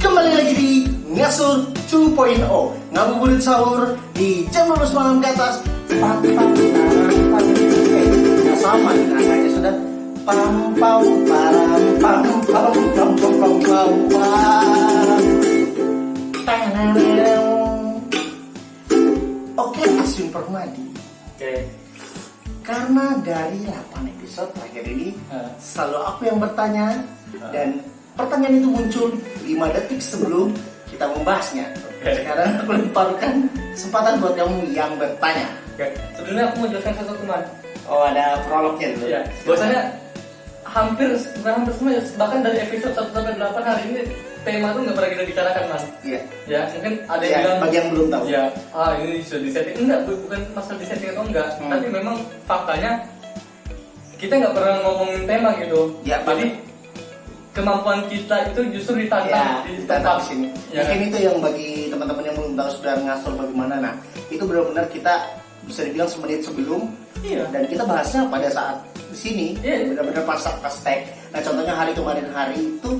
Kembali lagi di Ngasur 2.0, ngabuburit sahur di jam 12 malam ke atas. Sama nih rasanya sudah. Pam pam param pam pam pam pam pam pam pam. Oke, Asyun Permadi. Oke. Karena dari 8 episode terakhir ini selalu aku yang bertanya dan pertanyaan itu muncul 5 detik sebelum kita membahasnya. Sekarang aku lemparkan kesempatan buat kamu yang bertanya. Oke. Sebelumnya aku mau jelaskan sesuatu, Man. Oh, ada prolognya dulu. Iya. Bahwasanya bukan hampir semua ya, bahkan dari episode 1 sampai 8 hari ini tema tuh nggak pernah kita bicarakan, Man. Iya. Ya, mungkin ada yang Ya, bilang bagi yang belum tahu. ya, ini sudah disetting. Enggak, bukan masalah disetting atau enggak. Tapi memang faktanya kita nggak pernah ngomongin tema gitu. Ya, jadi kemampuan kita itu justru ditantang Ya, ditantang di sini. Ya, Mungkin itu yang bagi teman-teman yang belum tahu sudah ngasur bagaimana. Nah, itu benar-benar kita bisa dibilang semenit sebelum. Iya. Dan kita bahasnya pada saat di sini, Iya. benar-benar pas tag. Nah, contohnya hari kemarin itu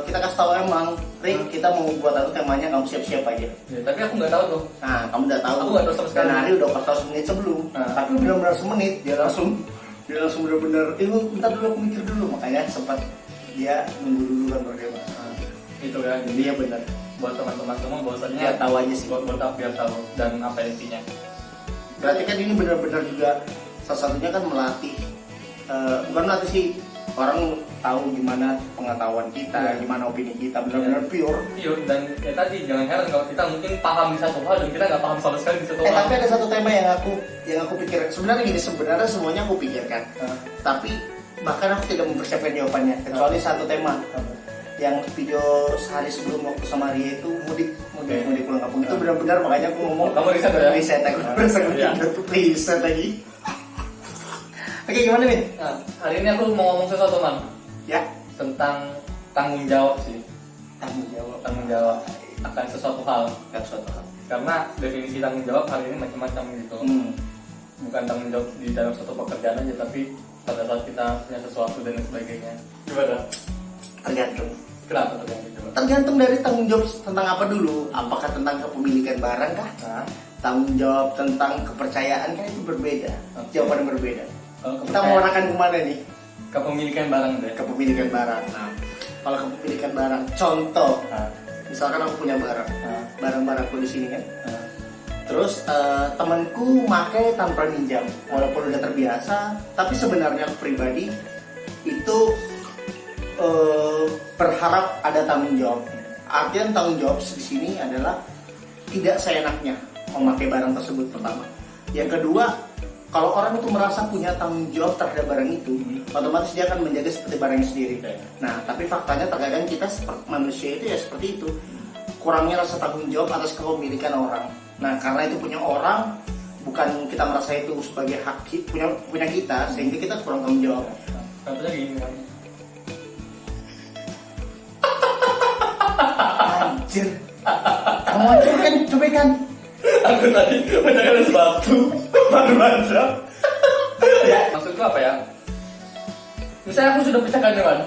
kita kasih tahu emang, Rik, kita mau buat apa temanya, kamu siap-siap aja. Ya, tapi aku nggak tahu tuh. Nah, kamu udah tahu. Aku nggak tahu sama sekali. Dan hari udah pas tahu semenit sebelum. Nah. Tapi benar-benar semenit dia langsung benar-benar, bentar dulu aku mikir dulu, makanya sempat dia nunggu dulu kan baru dia bahas. Itu ya. Jadi ya benar. Buat teman-teman semua bahwasannya Biar tahu aja sih. buat biar tahu dan apa intinya. Berarti kan ini benar-benar juga salah satunya kan melatih, bukan melatih sih, orang tahu gimana pengetahuan kita, gimana opini kita, benar-benar pure. Iya, dan ya tadi jangan heran kalau kita mungkin paham di satu hal dan kita nggak paham sama sekali di satu hal. Tapi ada satu tema yang aku pikirkan. Sebenarnya gini, sebenarnya semuanya aku pikirkan. Tapi bahkan aku tidak mempersiapkan jawabannya kecuali satu tema. Yang video sehari sebelum waktu sama Ria itu mudik pulang kampung itu benar-benar, makanya aku ngomong Kamu riset ya? Riset aku riset lagi. Oke, gimana Min? Nah, hari ini aku mau ngomong sesuatu, Man, Ya, tentang tanggung jawab sih. tanggung jawab. Tanggung jawab akan sesuatu hal. Gak suatu hal. Karena definisi tanggung jawab hari ini macam-macam gitu. Bukan tanggung jawab di dalam suatu pekerjaan aja, tapi pada saat kita punya sesuatu dan lain sebagainya. Gimana? Tergantung. Kenapa tergantung coba? Tergantung dari tanggung jawab tentang apa dulu. Apakah tentang kepemilikan barang kah? Nah, Tanggung jawab tentang kepercayaan kan itu berbeda. Jawaban berbeda. kalau Kita mau arahkan kemana nih? kepemilikan barang deh. Kepemilikan barang. Nah, kalau kepemilikan barang, contoh, Nah, misalkan aku punya barang, barang-barangku di sini kan. nah, Terus temanku pakai tanpa minjam, walaupun udah terbiasa, tapi sebenarnya aku pribadi itu berharap ada tanggung jawab. Artian tanggung jawab di sini adalah tidak seenaknya memakai barang tersebut, pertama. Yang kedua, kalau orang itu merasa punya tanggung jawab terhadap barang itu, otomatis dia akan menjaga seperti barangnya sendiri. Nah, tapi faktanya terkadang kita manusia itu ya seperti itu, kurangnya rasa tanggung jawab atas kepemilikan orang. Nah, karena itu punya orang, bukan kita merasa itu sebagai hak punya kita, sehingga kita kurang tanggung jawab. contohnya gini, Man. Anjir, kamu aja kan cubekan. Aku tadi bacakan sesuatu baru aja. Ya, maksudku apa ya? Misalnya aku sudah pecahkan ya, Man.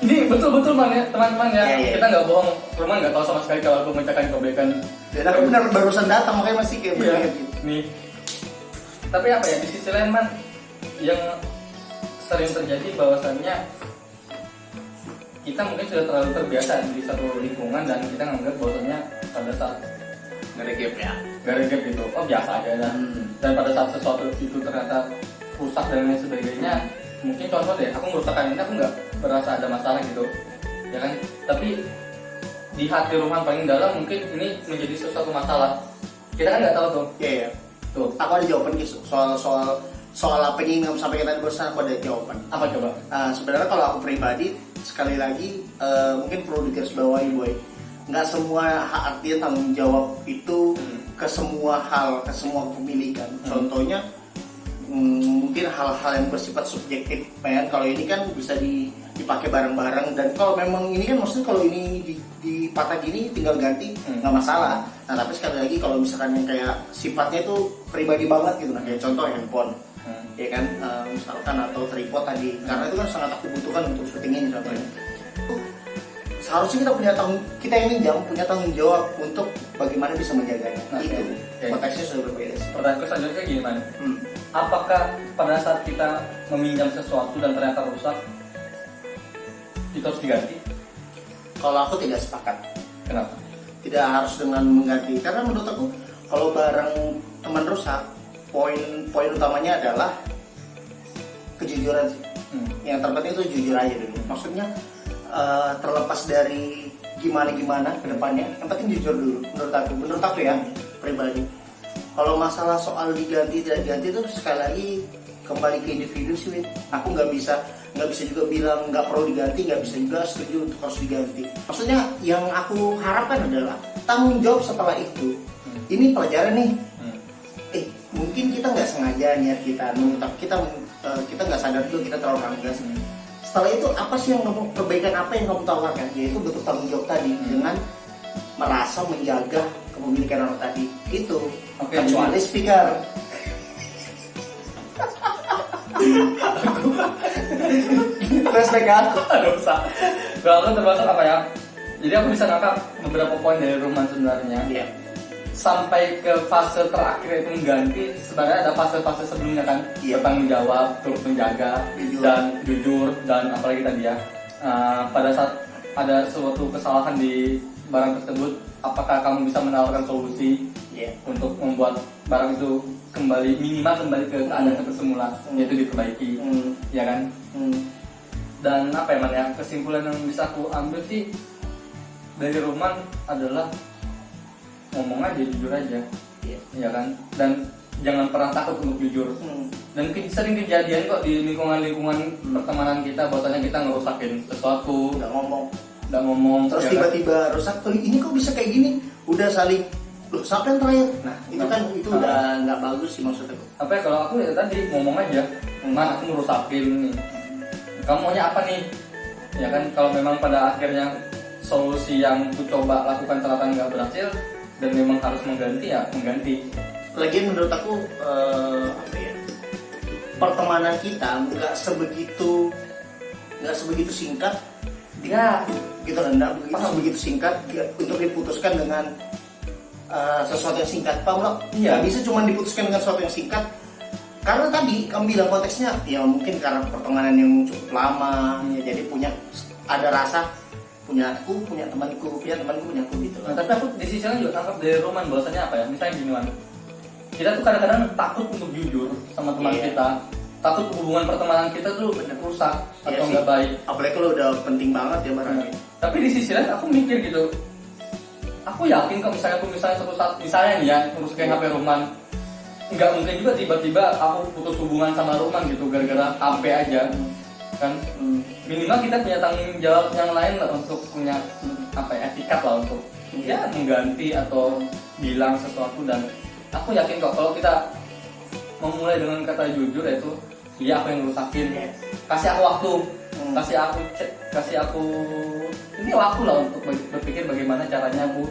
Ini betul-betul, Man, ya, teman-teman ya. Iya. Kita nggak bohong. Roman nggak tahu sama sekali kalau aku memecahkan kebaikan. Dan aku benar barusan datang, makanya masih kayak Iya. begini. Nih. Tapi apa ya, di sisi lain, Man, yang sering terjadi bahwasannya kita mungkin sudah terlalu terbiasa di satu lingkungan dan kita menganggap bahwasannya pada saat Nggak ada gap ya. gak ada gap gitu, oh biasa aja lah. Dan pada saat sesuatu itu ternyata rusak dan lain sebagainya, mungkin contoh deh, aku merusakkan ini aku nggak berasa ada masalah gitu, ya kan? Tapi di hati Roman paling dalam mungkin ini menjadi sesuatu masalah. Kita kan nggak tahu tuh. Iya, iya. Tuh, Aku ada jawaban guys, soal apa yang ingin kamu sampaikan tadi barusan, aku ada jawaban. apa coba? Sebenarnya kalau aku pribadi, sekali lagi mungkin perlu digarisbawahi, boy. Nggak semua hak, artinya tanggung jawab itu ke semua hal, ke semua kepemilikan. Contohnya mungkin hal-hal yang bersifat subjektif, kan? Kalau ini kan bisa dipakai bareng-bareng, dan kalau memang ini kan maksudnya kalau ini dipatah gini tinggal ganti nggak masalah. Nah, tapi sekali lagi kalau misalkan yang kayak sifatnya itu pribadi banget gitu, nah kayak contoh handphone, ya kan, misalkan atau tripod tadi, karena itu kan sangat aku butuhkan untuk syuting ini contohnya. seharusnya kita yang minjam punya tanggung jawab untuk bagaimana bisa menjaganya. Nah, Itu oke. konteksnya sudah berbeda sih. Pertanyaanku selanjutnya gimana? Apakah pada saat kita meminjam sesuatu dan ternyata rusak, itu harus diganti? Kalau aku tidak sepakat, Kenapa? tidak harus dengan mengganti, karena menurut aku kalau barang teman rusak, poin utamanya adalah kejujuran sih. Yang terpenting itu jujur aja dulu. Maksudnya terlepas dari gimana ke depannya, yang penting jujur dulu. Menurut aku ya pribadi. Kalau masalah soal diganti tidak diganti itu sekali lagi kembali ke individu sih, Win. Aku nggak bisa juga bilang nggak perlu diganti, nggak bisa juga setuju untuk harus diganti. Maksudnya yang aku harapkan adalah tanggung jawab setelah itu. Ini pelajaran nih. Mungkin kita nggak sengaja niat kita, tapi kita nggak sadar juga kita terlalu ranggas. Setelah itu apa sih yang perbaikan apa yang kamu tawarkan? Yaitu bentuk tanggung jawab tadi dengan merasa menjaga kepemilikan orang tadi itu. Kecuali speaker. Flashback aku. Aduh, usah. Kalau aku termasuk apa ya? Jadi aku bisa nangkap beberapa poin dari Roman sebenarnya. Iya. Sampai ke fase terakhir itu mengganti, sebenarnya ada fase-fase sebelumnya kan. Iya. Bertanggung jawab, turut menjaga, dan jujur, dan apalagi tadi ya. Pada saat ada suatu kesalahan di barang tersebut, apakah kamu bisa menawarkan solusi untuk membuat barang itu minimal kembali ke keadaan seperti semula, yaitu diperbaiki, ya kan? Dan apa ya, Man, ya, kesimpulan yang bisa aku ambil sih dari Roman adalah ngomong aja, jujur aja, ya kan? Dan jangan pernah takut untuk jujur. Dan sering kejadian kok di lingkungan pertemanan kita, bahwasanya kita ngerusakin sesuatu, Nggak ngomong. terus Terus tiba-tiba rusak. Ini kok bisa kayak gini? Udah saling. Loh, siapa yang terakhir? Nah, itu udah nggak bagus sih maksudnya. Apa ya, kalau aku ya tadi ngomong aja, Man, aku ngerusakin nih. Kamu maunya apa nih? Ya kan, kalau memang pada akhirnya solusi yang aku coba lakukan ternyata nggak berhasil dan memang harus mengganti, ya mengganti. Lagian menurut aku pertemanan kita nggak sebegitu singkat. Ya, gitu rendah, begitu singkat untuk diputuskan dengan sesuatu yang singkat, paham nggak? Iya. Nggak bisa cuma diputuskan dengan sesuatu yang singkat. Karena tadi kamu bilang konteksnya, ya mungkin karena pertemanan yang cukup lama, ya jadi ada rasa punya temanku punya aku gitu. nah, tapi aku di sisi lain juga tangkap dari Roman bahwasanya apa ya? Misalnya gini, Man, kita tuh kadang-kadang takut untuk jujur sama teman kita. Takut hubungan pertemanan kita tuh rusak atau nggak baik. Apalagi kalau udah penting banget ya barangnya. Tapi di sisi lain aku mikir gitu, aku yakin kalau misalnya suatu saat misalnya nih ya merusakin HP Roman, nggak mungkin juga tiba-tiba aku putus hubungan sama Roman gitu gara-gara HP aja, kan? Minimal kita punya tanggung jawab yang lain lah untuk punya etikat lah untuk ya mengganti atau bilang sesuatu. Dan aku yakin kok kalau kita memulai dengan kata jujur, yaitu iya aku yang ngerusakin, kasih aku waktu, kasih aku ini waktu lah untuk berpikir bagaimana caranya aku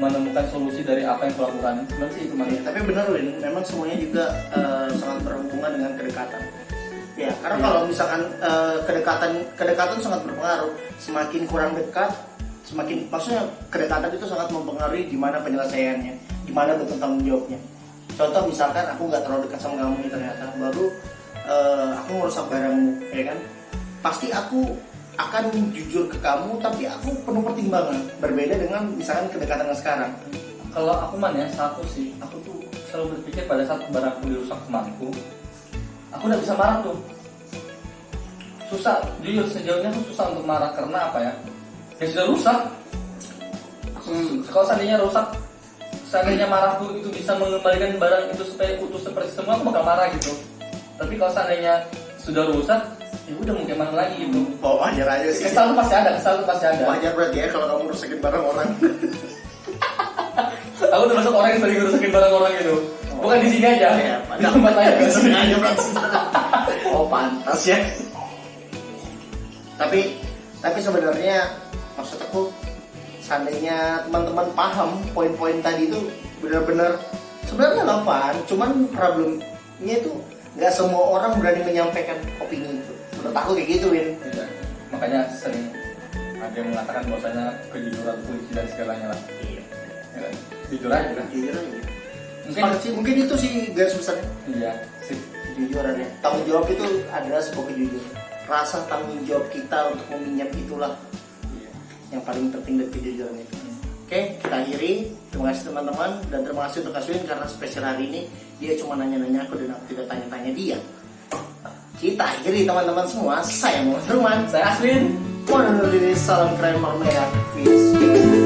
menemukan solusi dari apa yang aku lakukan. Sebenarnya sih itu, Man. Tapi benar, Win, memang semuanya juga sangat berhubungan dengan kedekatan. Ya, karena kalau misalkan kedekatan sangat berpengaruh. Semakin kurang dekat, maksudnya kedekatan itu sangat mempengaruhi di mana penyelesaiannya, di mana bentuk tanggung jawabnya. Contoh misalkan aku nggak terlalu dekat sama kamu nih, ternyata baru aku ngerusak barangmu, ya kan? Pasti aku akan jujur ke kamu, tapi aku penuh pertimbangan. Berbeda dengan misalkan kedekatan yang sekarang. Kalau aku, Man, ya satu sih, aku tuh selalu berpikir pada saat barangku dirusak temanku, aku udah bisa marah tuh. Susah, jujur sejauhnya tuh susah untuk marah karena apa ya? Ya sudah rusak. Kalau seandainya marahku itu bisa mengembalikan barang itu supaya utuh seperti semua, aku bakal marah gitu. Tapi kalau seandainya sudah rusak, ya udah mau gimana lagi gitu. Wajar aja sih. Kesal tuh pasti ada. Wajar berarti ya kalau kamu rusakin barang orang. Aku termasuk orang yang sering rusakin barang orang gitu. Bukan di sini aja, Ya, di tempat lain. Di sini aja berarti. Oh, pantas ya. Tapi sebenarnya maksud aku, seandainya teman-teman paham poin-poin tadi itu benar-benar sebenarnya relevan, cuman problemnya itu nggak semua orang berani menyampaikan opini itu. Menurut aku kayak gitu, Win. Makanya sering ada yang mengatakan bahwasanya kejujuran itu kunci dan segalanya lah. Iya. Ya kan? Jujur aja lah. Jujur aja. Mungkin Mungkin itu sih garis besarnya. iya sih. Kejujuran ya. Tanggung jawab itu adalah sebuah kejujuran. Rasa tanggung jawab kita untuk meminjam itulah Iya. yang paling penting dari kejujuran itu. Oke, kita akhiri. Terima kasih teman-teman dan terima kasih untuk Aswin karena spesial hari ini dia cuma nanya-nanya aku dan aku tidak tanya-tanya dia. Kita akhiri teman-teman semua. Saya Muhammad Ruman. Saya Aswin. Mohon undur diri. Salam keren Merah. Peace.